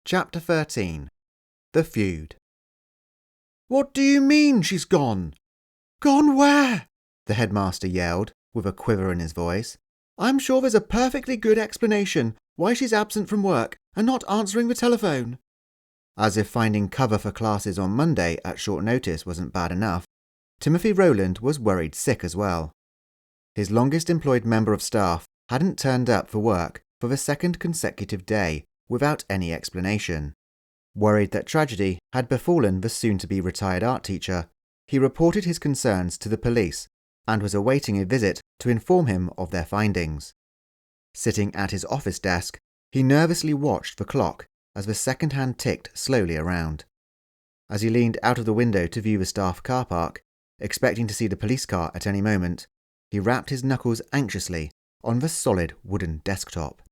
Chapter 13. The Feud. "What do you mean she's gone?" "Gone where?" the headmaster yelled, with a quiver in his voice. "I'm sure there's a perfectly good explanation why she's absent from work and not answering the telephone." As if finding cover for classes on Monday at short notice wasn't bad enough, Timothy Rowland was worried sick as well. His longest employed member of staff hadn't turned up for work for the second consecutive day without any explanation. Worried that tragedy had befallen the soon-to-be retired art teacher, he reported his concerns to the police and was awaiting a visit to inform him of their findings. Sitting at his office desk, he nervously watched the clock as the second hand ticked slowly around. As he leaned out of the window to view the staff car park, expecting to see the police car at any moment, he rapped his knuckles anxiously on the solid wooden desktop.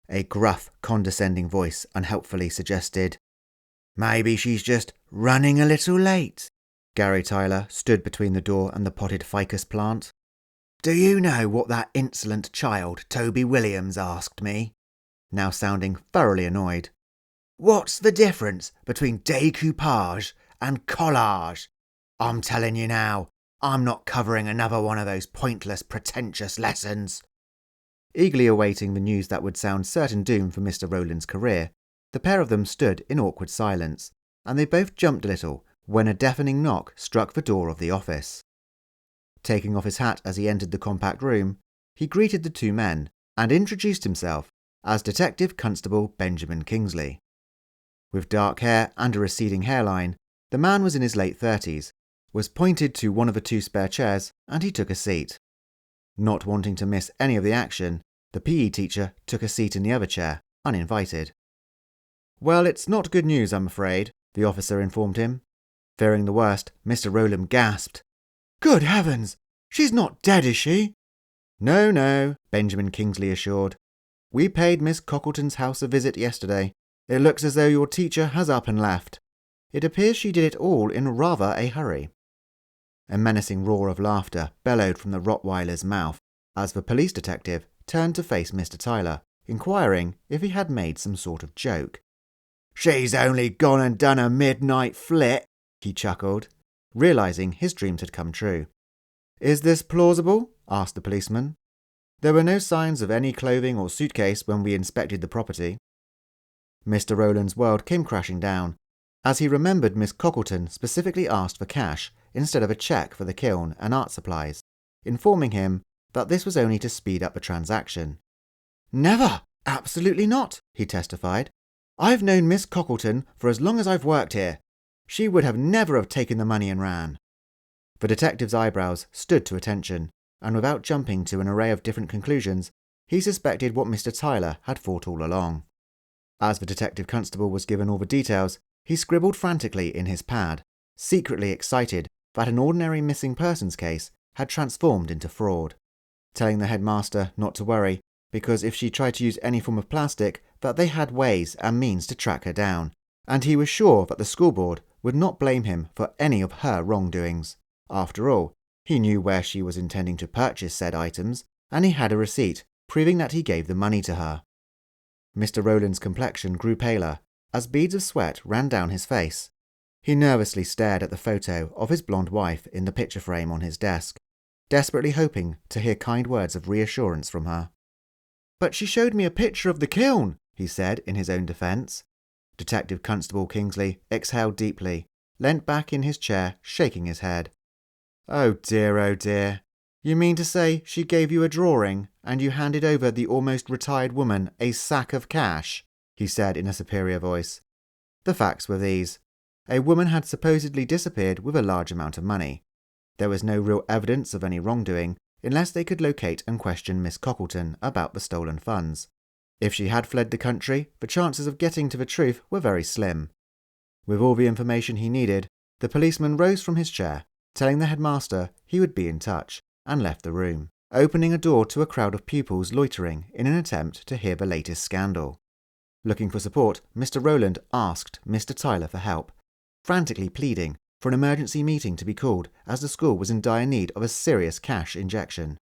A gruff, condescending voice unhelpfully suggested, "Maybe she's just running a little late." Gary Tyler stood between the door and the potted ficus plant. "Do you know what that insolent child Toby Williams asked me?" Now sounding thoroughly annoyed. "What's the difference between decoupage and collage? I'm telling you now, I'm not covering another one of those pointless, pretentious lessons." Eagerly awaiting the news that would sound certain doom for Mr. Rowland's career, the pair of them stood in awkward silence, and they both jumped a little when a deafening knock struck the door of the office. Taking off his hat as he entered the compact room, he greeted the two men and introduced himself as Detective Constable Benjamin Kingsley. With dark hair and a receding hairline, the man was in his late 30s, was pointed to one of the two spare chairs, and he took a seat. Not wanting to miss any of the action, the PE teacher took a seat in the other chair, uninvited. "Well, it's not good news, I'm afraid," the officer informed him. Fearing the worst, Mr. Rowland gasped. "Good heavens! She's not dead, is she?" No, Benjamin Kingsley assured. "We paid Miss Cockleton's house a visit yesterday. It looks as though your teacher has up and left. It appears she did it all in rather a hurry." A menacing roar of laughter bellowed from the Rottweiler's mouth as the police detective turned to face Mr. Tyler, inquiring if he had made some sort of joke. "She's only gone and done a midnight flit," he chuckled, realizing his dreams had come true. "Is this plausible?" asked the policeman. "There were no signs of any clothing or suitcase when we inspected the property." Mr. Rowland's world came crashing down, as he remembered Miss Cockleton specifically asked for cash instead of a cheque for the kiln and art supplies, informing him that this was only to speed up the transaction. "Never! Absolutely not!" he testified. "I've known Miss Cockleton for as long as I've worked here. She would have never have taken the money and ran." The detective's eyebrows stood to attention, and without jumping to an array of different conclusions, he suspected what Mr. Tyler had thought all along. As the detective constable was given all the details, he scribbled frantically in his pad, secretly excited that an ordinary missing persons case had transformed into fraud, telling the headmaster not to worry, because if she tried to use any form of plastic, that they had ways and means to track her down, and he was sure that the school board would not blame him for any of her wrongdoings. After all, he knew where she was intending to purchase said items, and he had a receipt proving that he gave the money to her. Mr. Rowland's complexion grew paler as beads of sweat ran down his face. He nervously stared at the photo of his blonde wife in the picture frame on his desk, desperately hoping to hear kind words of reassurance from her. "But she showed me a picture of the kiln," he said in his own defence. Detective Constable Kingsley exhaled deeply, leant back in his chair, shaking his head. Oh dear. You mean to say she gave you a drawing, and you handed over the almost retired woman a sack of cash?" he said in a superior voice. The facts were these. A woman had supposedly disappeared with a large amount of money. There was no real evidence of any wrongdoing, unless they could locate and question Miss Cockleton about the stolen funds. If she had fled the country, the chances of getting to the truth were very slim. With all the information he needed, the policeman rose from his chair, telling the headmaster he would be in touch, and left the room, opening a door to a crowd of pupils loitering in an attempt to hear the latest scandal. Looking for support, Mr. Rowland asked Mr. Tyler for help, frantically pleading for an emergency meeting to be called as the school was in dire need of a serious cash injection.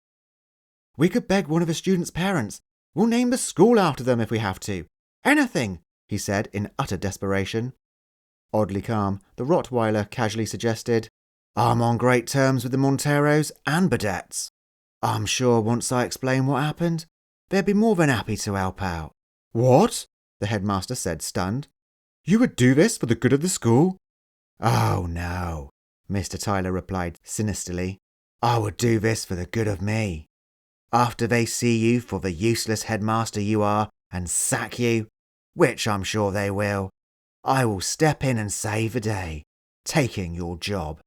"We could beg one of the students' parents. We'll name the school after them if we have to. Anything," he he said in utter desperation. Oddly calm, the Rottweiler casually suggested, I'm on great terms with the Monteros and Badettes. I'm sure once I explain what happened, they'd be more than happy to help out. What? The headmaster said, stunned. You would do this for the good of the school? Oh, no, Mr. Tyler replied sinisterly. I would do this for the good of me. After they see you for the useless headmaster you are and sack you, which I'm sure they will, I will step in and save the day, taking your job.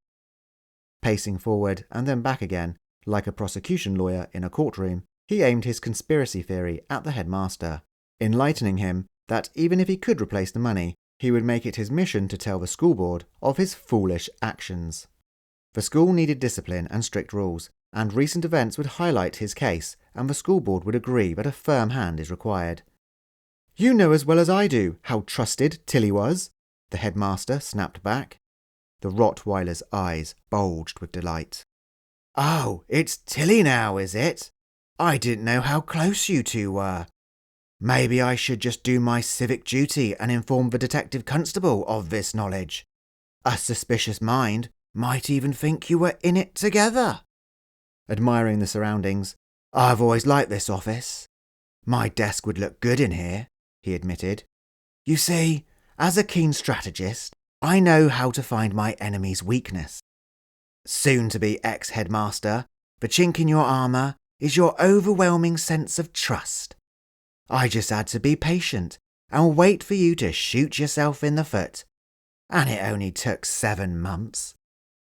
Pacing forward and then back again, like a prosecution lawyer in a courtroom, he aimed his conspiracy theory at the headmaster, enlightening him that even if he could replace the money, he would make it his mission to tell the school board of his foolish actions. The school needed discipline and strict rules, and recent events would highlight his case, and the school board would agree that a firm hand is required. You know as well as I do how trusted Tilly was, the headmaster snapped back. The Rottweiler's eyes bulged with delight. Oh, it's Tilly now, is it? I didn't know how close you two were. Maybe I should just do my civic duty and inform the detective constable of this knowledge. A suspicious mind might even think you were in it together. Admiring the surroundings, I've always liked this office. My desk would look good in here, he admitted. You see, as a keen strategist, I know how to find my enemy's weakness. Soon to be ex-headmaster, the chink in your armour is your overwhelming sense of trust. I just had to be patient and wait for you to shoot yourself in the foot. And it only took 7 months.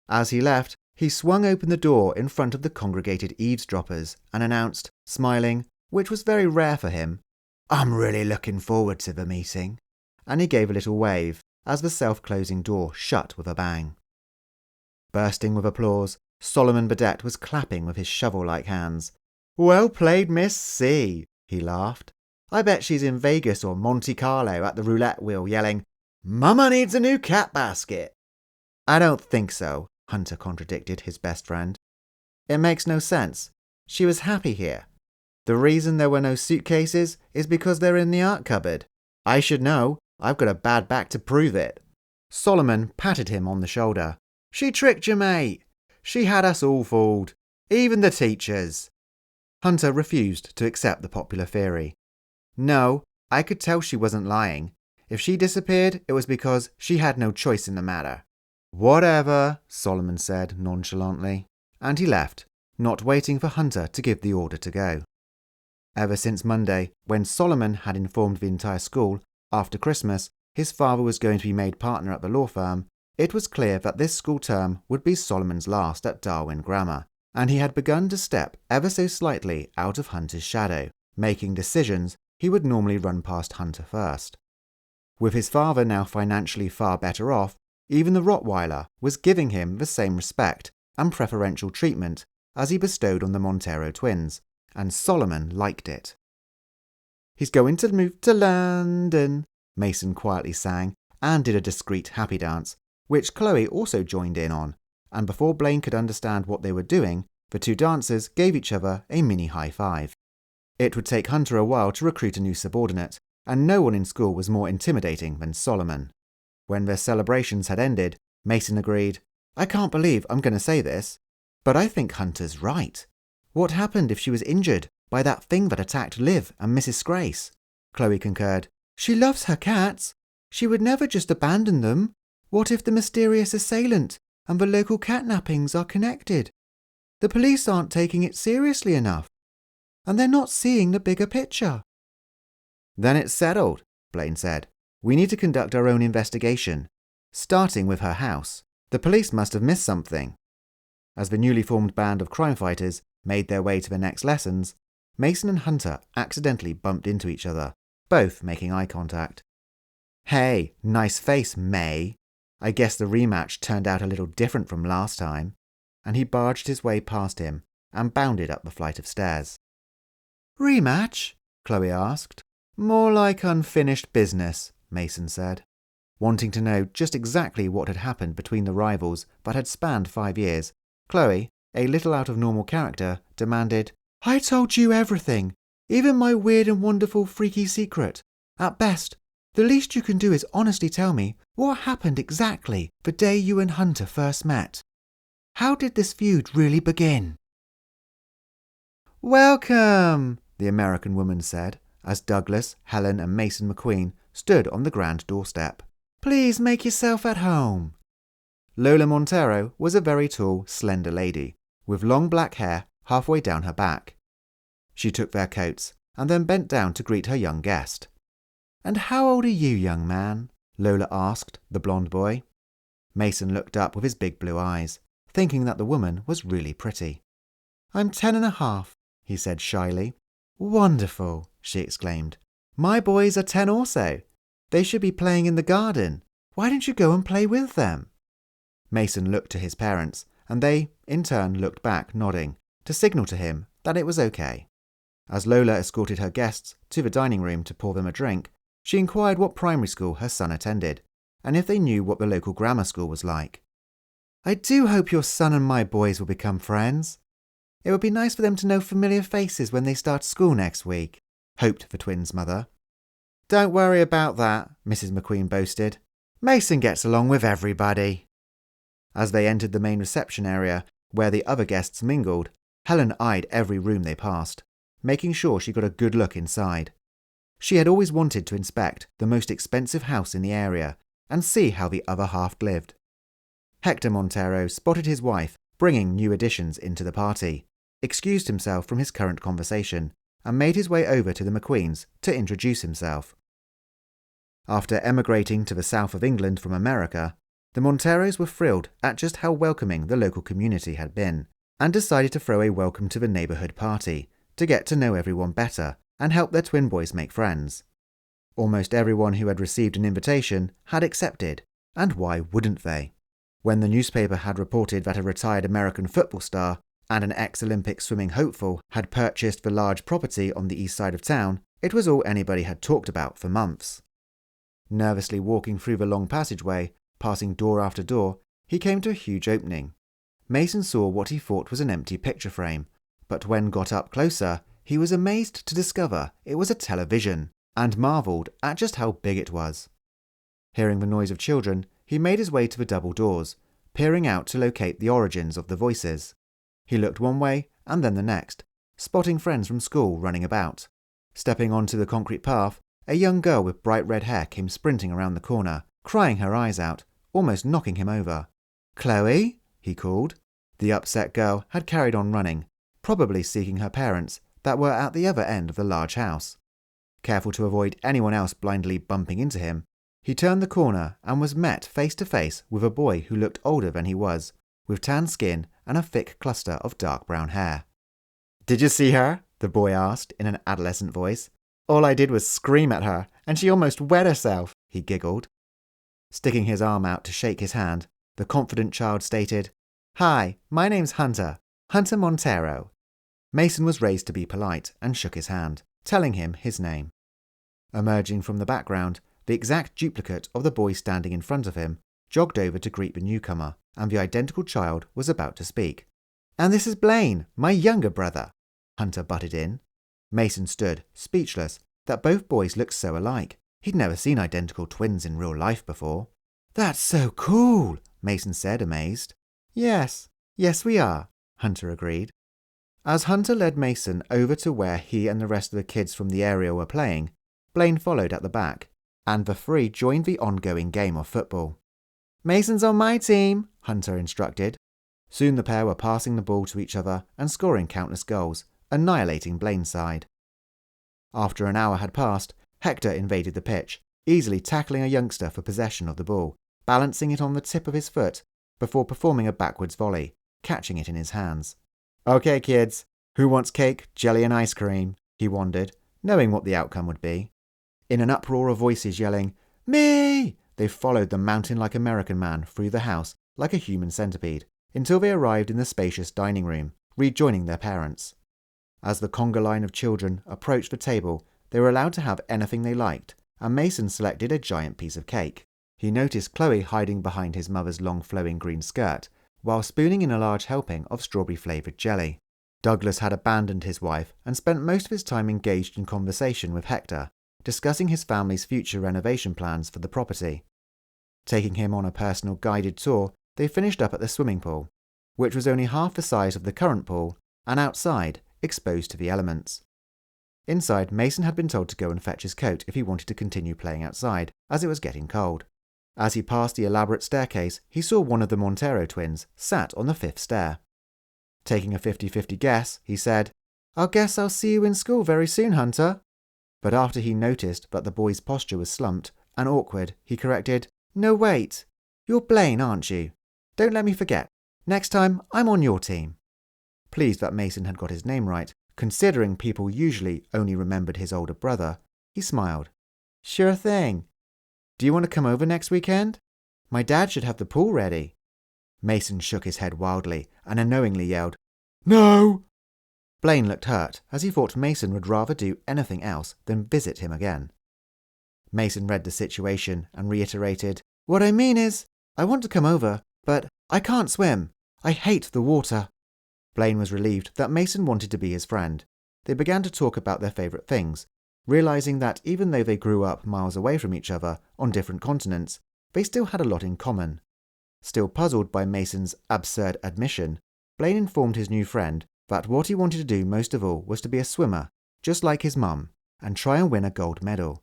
As he left, he swung open the door in front of the congregated eavesdroppers and announced, smiling, which was very rare for him, I'm really looking forward to the meeting. And he gave a little wave as the self-closing door shut with a bang. Bursting with applause, Solomon Badette was clapping with his shovel-like hands. Well played, Miss C, he laughed. I bet she's in Vegas or Monte Carlo at the roulette wheel yelling, Mama needs a new cat basket. I don't think so, Hunter contradicted his best friend. It makes no sense. She was happy here. The reason there were no suitcases is because they're in the art cupboard. I should know. I've got a bad back to prove it. Solomon patted him on the shoulder. She tricked you, mate. She had us all fooled. Even the teachers. Hunter refused to accept the popular theory. No, I could tell she wasn't lying. If she disappeared, it was because she had no choice in the matter. Whatever, Solomon said nonchalantly, and he left, not waiting for Hunter to give the order to go. Ever since Monday, when Solomon had informed the entire school, after Christmas, his father was going to be made partner at the law firm, it was clear that this school term would be Solomon's last at Darwin Grammar, and he had begun to step ever so slightly out of Hunter's shadow, making decisions he would normally run past Hunter first. With his father now financially far better off, even the Rottweiler was giving him the same respect and preferential treatment as he bestowed on the Montero twins, and Solomon liked it. He's going to move to London, Mason quietly sang, and did a discreet happy dance, which Chloe also joined in on, and before Blaine could understand what they were doing, the two dancers gave each other a mini high five. It would take Hunter a while to recruit a new subordinate, and no one in school was more intimidating than Solomon. When their celebrations had ended, Mason agreed, I can't believe I'm going to say this, but I think Hunter's right. What happened if she was injured by that thing that attacked Liv and Mrs. Grace? Chloe concurred. She loves her cats. She would never just abandon them. What if the mysterious assailant and the local catnappings are connected? The police aren't taking it seriously enough, and they're not seeing the bigger picture. Then it's settled, Blaine said. We need to conduct our own investigation, starting with her house. The police must have missed something. As the newly formed band of crime fighters made their way to the next lessons, Mason and Hunter accidentally bumped into each other, both making eye contact. Hey, nice face, May. I guess the rematch turned out a little different from last time, and he barged his way past him and bounded up the flight of stairs. Rematch? Chloe asked. More like unfinished business, Mason said. Wanting to know just exactly what had happened between the rivals that had spanned 5 years, Chloe, a little out of normal character, demanded, I told you everything, even my weird and wonderful freaky secret. At best, The least you can do is honestly tell me what happened exactly the day you and Hunter first met. How did this feud really begin?" "Welcome," the American woman said, as Douglas, Helen and Mason McQueen stood on the grand doorstep. "Please make yourself at home." Lola Montero was a very tall, slender lady, with long black hair halfway down her back. She took their coats and then bent down to greet her young guest. "And how old are you, young man?" Lola asked the blonde boy. Mason looked up with his big blue eyes, thinking that the woman was really pretty. "I'm 10.5, he said shyly. "Wonderful," she exclaimed. "My boys are 10 also. They should be playing in the garden. Why don't you go and play with them?" Mason looked to his parents, and they, in turn, looked back, nodding, to signal to him that it was okay. As Lola escorted her guests to the dining room to pour them a drink, she inquired what primary school her son attended, and if they knew what the local grammar school was like. "I do hope your son and my boys will become friends. It would be nice for them to know familiar faces when they start school next week," hoped the twins' mother. "Don't worry about that," Mrs. McQueen boasted. "Mason gets along with everybody." As they entered the main reception area, where the other guests mingled, Helen eyed every room they passed, making sure she got a good look inside. She had always wanted to inspect the most expensive house in the area and see how the other half lived. Hector Montero spotted his wife bringing new additions into the party, excused himself from his current conversation, and made his way over to the McQueens to introduce himself. After emigrating to the south of England from America, the Monteros were thrilled at just how welcoming the local community had been, and decided to throw a welcome to the neighbourhood party to get to know everyone better and help their twin boys make friends. Almost everyone who had received an invitation had accepted, and why wouldn't they? When the newspaper had reported that a retired American football star and an ex-Olympic swimming hopeful had purchased the large property on the east side of town, it was all anybody had talked about for months. Nervously walking through the long passageway, passing door after door, he came to a huge opening. Mason saw what he thought was an empty picture frame, but when got up closer, he was amazed to discover it was a television, and marvelled at just how big it was. Hearing the noise of children, he made his way to the double doors, peering out to locate the origins of the voices. He looked one way and then the next, spotting friends from school running about. Stepping onto the concrete path, a young girl with bright red hair came sprinting around the corner, crying her eyes out, almost knocking him over. "Chloe?" he called. The upset girl had carried on running, probably seeking her parents that were at the other end of the large house. Careful to avoid anyone else blindly bumping into him, he turned the corner and was met face to face with a boy who looked older than he was, with tan skin and a thick cluster of dark brown hair. "Did you see her?" the boy asked in an adolescent voice. "All I did was scream at her, and she almost wet herself," he giggled. Sticking his arm out to shake his hand, the confident child stated, "Hi, my name's Hunter Montero." Mason was raised to be polite and shook his hand, telling him his name. Emerging from the background, the exact duplicate of the boy standing in front of him jogged over to greet the newcomer, and the identical child was about to speak. "And this is Blaine, my younger brother," Hunter butted in. Mason stood, speechless, that both boys looked so alike. He'd never seen identical twins in real life before. "That's so cool," Mason said, amazed. Yes, we are," Hunter agreed. As Hunter led Mason over to where he and the rest of the kids from the area were playing, Blaine followed at the back, and the three joined the ongoing game of football. "Mason's on my team," Hunter instructed. Soon the pair were passing the ball to each other and scoring countless goals, annihilating Blaine's side. After an hour had passed, Hector invaded the pitch, easily tackling a youngster for possession of the ball, balancing it on the tip of his foot before performing a backwards volley, catching it in his hands. "Okay, kids, who wants cake, jelly and ice cream?" he wondered, knowing what the outcome would be. In an uproar of voices yelling, "Me!" they followed the mountain-like American man through the house like a human centipede, until they arrived in the spacious dining room, rejoining their parents. As the conga line of children approached the table, they were allowed to have anything they liked, and Mason selected a giant piece of cake. He noticed Chloe hiding behind his mother's long flowing green skirt, while spooning in a large helping of strawberry-flavoured jelly. Douglas had abandoned his wife and spent most of his time engaged in conversation with Hector, discussing his family's future renovation plans for the property. Taking him on a personal guided tour, they finished up at the swimming pool, which was only half the size of the current pool and outside, exposed to the elements. Inside, Mason had been told to go and fetch his coat if he wanted to continue playing outside, as it was getting cold. As he passed the elaborate staircase, he saw one of the Montero twins sat on the 5th stair. Taking a 50-50 guess, he said, "I guess I'll see you in school very soon, Hunter." But after he noticed that the boy's posture was slumped and awkward, he corrected, "No, wait. You're Blaine, aren't you? Don't let me forget. Next time, I'm on your team." Pleased that Mason had got his name right, considering people usually only remembered his older brother, he smiled. "Sure thing. Do you want to come over next weekend? My dad should have the pool ready." Mason shook his head wildly and unknowingly yelled, "No!" Blaine looked hurt, as he thought Mason would rather do anything else than visit him again. Mason read the situation and reiterated, "What I mean is, I want to come over, but I can't swim. I hate the water." Blaine was relieved that Mason wanted to be his friend. They began to talk about their favourite things, realising that even though they grew up miles away from each other on different continents, they still had a lot in common. Still puzzled by Mason's absurd admission, Blaine informed his new friend that what he wanted to do most of all was to be a swimmer, just like his mum, and try and win a gold medal.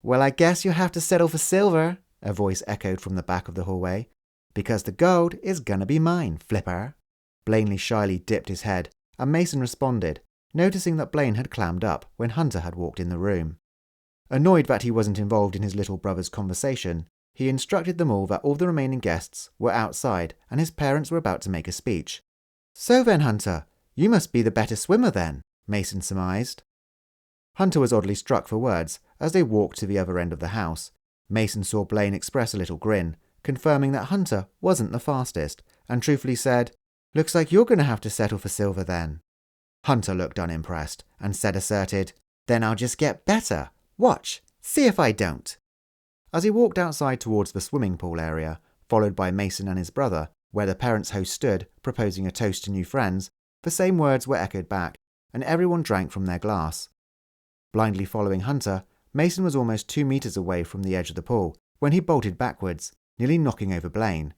"Well, I guess you'll have to settle for silver," a voice echoed from the back of the hallway, "because the gold is gonna be mine, Flipper." Blaine shyly dipped his head, and Mason responded, noticing that Blaine had clammed up when Hunter had walked in the room. Annoyed that he wasn't involved in his little brother's conversation, he instructed them all that all the remaining guests were outside and his parents were about to make a speech. "So then, Hunter, you must be the better swimmer then," Mason surmised. Hunter was oddly struck for words as they walked to the other end of the house. Mason saw Blaine express a little grin, confirming that Hunter wasn't the fastest, and truthfully said, "Looks like you're going to have to settle for silver then." Hunter looked unimpressed and said asserted, "Then I'll just get better. Watch, see if I don't." As he walked outside towards the swimming pool area, followed by Mason and his brother, where the parents' host stood, proposing a toast to new friends, the same words were echoed back, and everyone drank from their glass. Blindly following Hunter, Mason was almost 2 meters away from the edge of the pool when he bolted backwards, nearly knocking over Blaine.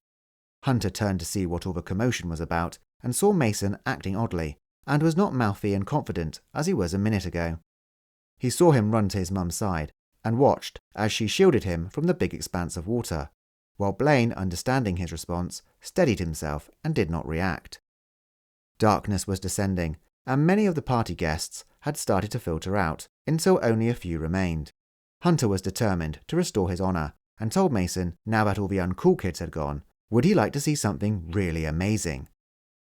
Hunter turned to see what all the commotion was about and saw Mason acting oddly, and was not mouthy and confident as he was a minute ago. He saw him run to his mum's side and watched as she shielded him from the big expanse of water, while Blaine, understanding his response, steadied himself and did not react. Darkness was descending, and many of the party guests had started to filter out, until only a few remained. Hunter was determined to restore his honour, and told Mason, now that all the uncool kids had gone, would he like to see something really amazing.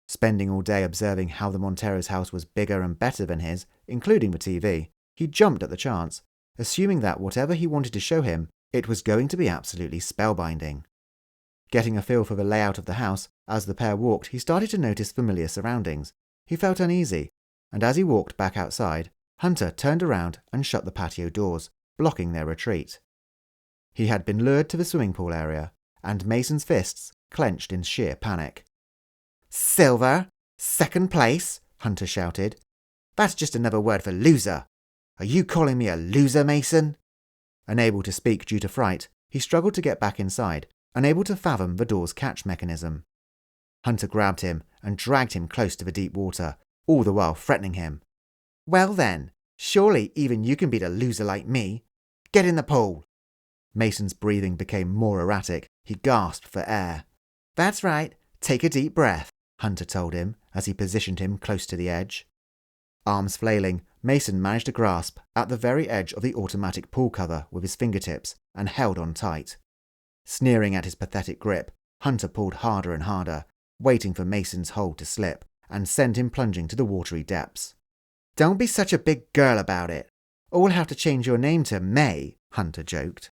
Spending all day observing how the Montero's house was bigger and better than his, including the TV, he jumped at the chance, assuming that whatever he wanted to show him, it was going to be absolutely spellbinding. Getting a feel for the layout of the house, as the pair walked, he started to notice familiar surroundings. He felt uneasy, and as he walked back outside, Hunter turned around and shut the patio doors, blocking their retreat. He had been lured to the swimming pool area, and Mason's fists clenched in sheer panic. "Silver? Second place?" Hunter shouted. "That's just another word for loser. Are you calling me a loser, Mason?" Unable to speak due to fright, he struggled to get back inside, unable to fathom the door's catch mechanism. Hunter grabbed him and dragged him close to the deep water, all the while threatening him. "Well then, surely even you can beat a loser like me. Get in the pool." Mason's breathing became more erratic. He gasped for air. "That's right, take a deep breath," Hunter told him as he positioned him close to the edge. Arms flailing, Mason managed to grasp at the very edge of the automatic pool cover with his fingertips and held on tight. Sneering at his pathetic grip, Hunter pulled harder and harder, waiting for Mason's hold to slip and send him plunging to the watery depths. "Don't be such a big girl about it, or we'll have to change your name to May," Hunter joked.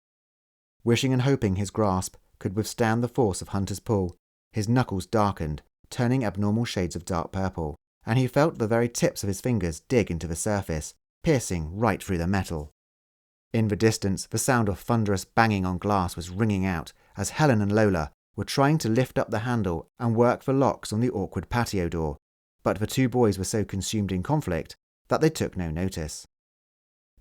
Wishing and hoping his grasp could withstand the force of Hunter's pull, his knuckles darkened, turning abnormal shades of dark purple, and he felt the very tips of his fingers dig into the surface, piercing right through the metal. In the distance, the sound of thunderous banging on glass was ringing out as Helen and Lola were trying to lift up the handle and work the locks on the awkward patio door, but the two boys were so consumed in conflict that they took no notice.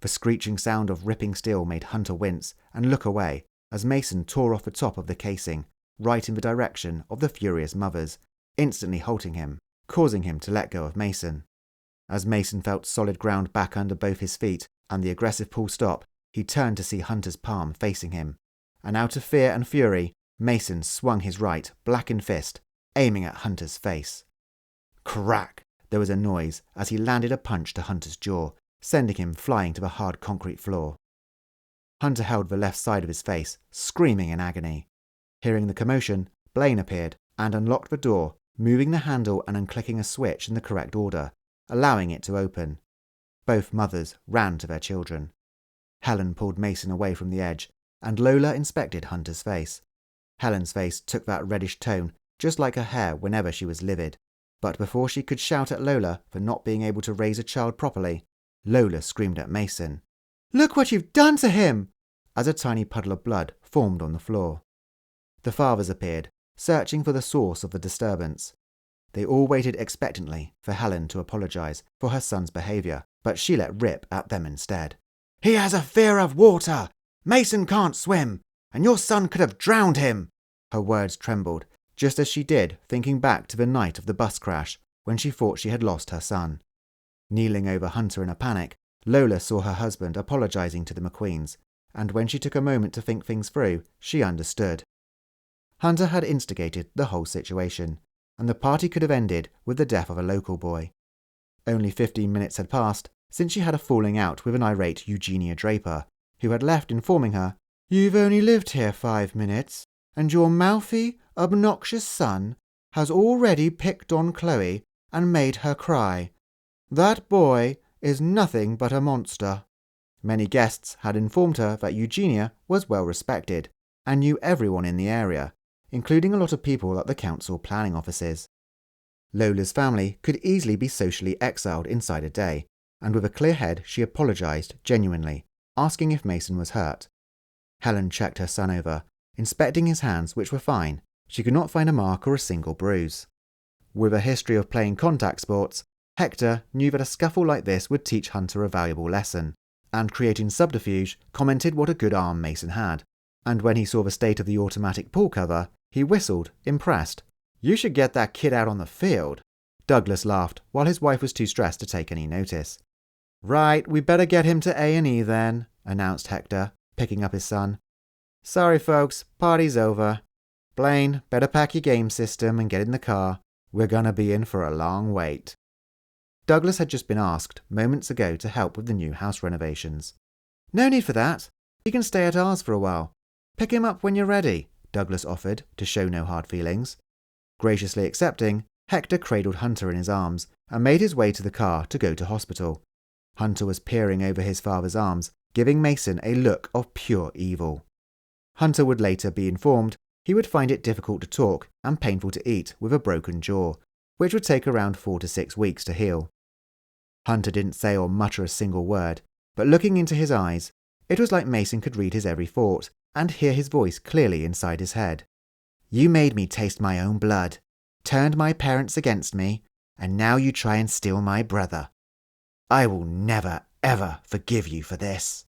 The screeching sound of ripping steel made Hunter wince and look away as Mason tore off the top of the casing, right in the direction of the furious mothers, instantly halting him, causing him to let go of Mason. As Mason felt solid ground back under both his feet and the aggressive pull stop, he turned to see Hunter's palm facing him, and out of fear and fury, Mason swung his right, blackened fist, aiming at Hunter's face. Crack! There was a noise as he landed a punch to Hunter's jaw, sending him flying to the hard concrete floor. Hunter held the left side of his face, screaming in agony. Hearing the commotion, Blaine appeared and unlocked the door, moving the handle and unclicking a switch in the correct order, allowing it to open. Both mothers ran to their children. Helen pulled Mason away from the edge, and Lola inspected Hunter's face. Helen's face took that reddish tone, just like her hair whenever she was livid. But before she could shout at Lola for not being able to raise a child properly, Lola screamed at Mason. "Look what you've done to him!" as a tiny puddle of blood formed on the floor. The fathers appeared, searching for the source of the disturbance. They all waited expectantly for Helen to apologize for her son's behavior, but she let rip at them instead. "He has a fear of water! Mason can't swim, and your son could have drowned him!" Her words trembled, just as she did thinking back to the night of the bus crash when she thought she had lost her son. Kneeling over Hunter in a panic, Lola saw her husband apologizing to the McQueens, and when she took a moment to think things through, she understood. Hunter had instigated the whole situation, and the party could have ended with the death of a local boy. Only 15 minutes had passed since she had a falling out with an irate Eugenia Draper, who had left informing her, "You've only lived here 5 minutes, and your mouthy, obnoxious son has already picked on Chloe and made her cry. That boy is nothing but a monster." Many guests had informed her that Eugenia was well respected and knew everyone in the area, including a lot of people at the council planning offices. Lola's family could easily be socially exiled inside a day, and with a clear head she apologized genuinely, asking if Mason was hurt. Helen checked her son over, inspecting his hands, which were fine. She could not find a mark or a single bruise. With a history of playing contact sports, Hector knew that a scuffle like this would teach Hunter a valuable lesson, and creating subterfuge, commented what a good arm Mason had. And when he saw the state of the automatic pool cover, he whistled, impressed. "You should get that kid out on the field." Douglas laughed, while his wife was too stressed to take any notice. "Right, we better get him to A&E then," announced Hector, picking up his son. "Sorry folks, party's over. Blaine, better pack your game system and get in the car. We're gonna be in for a long wait." Douglas had just been asked moments ago to help with the new house renovations. "No need for that. He can stay at ours for a while. Pick him up when you're ready," Douglas offered, to show no hard feelings. Graciously accepting, Hector cradled Hunter in his arms and made his way to the car to go to hospital. Hunter was peering over his father's arms, giving Mason a look of pure evil. Hunter would later be informed he would find it difficult to talk and painful to eat with a broken jaw, which would take around 4 to 6 weeks to heal. Hunter didn't say or mutter a single word, but looking into his eyes, it was like Mason could read his every thought and hear his voice clearly inside his head. "You made me taste my own blood, turned my parents against me, and now you try and steal my brother. I will never, ever forgive you for this."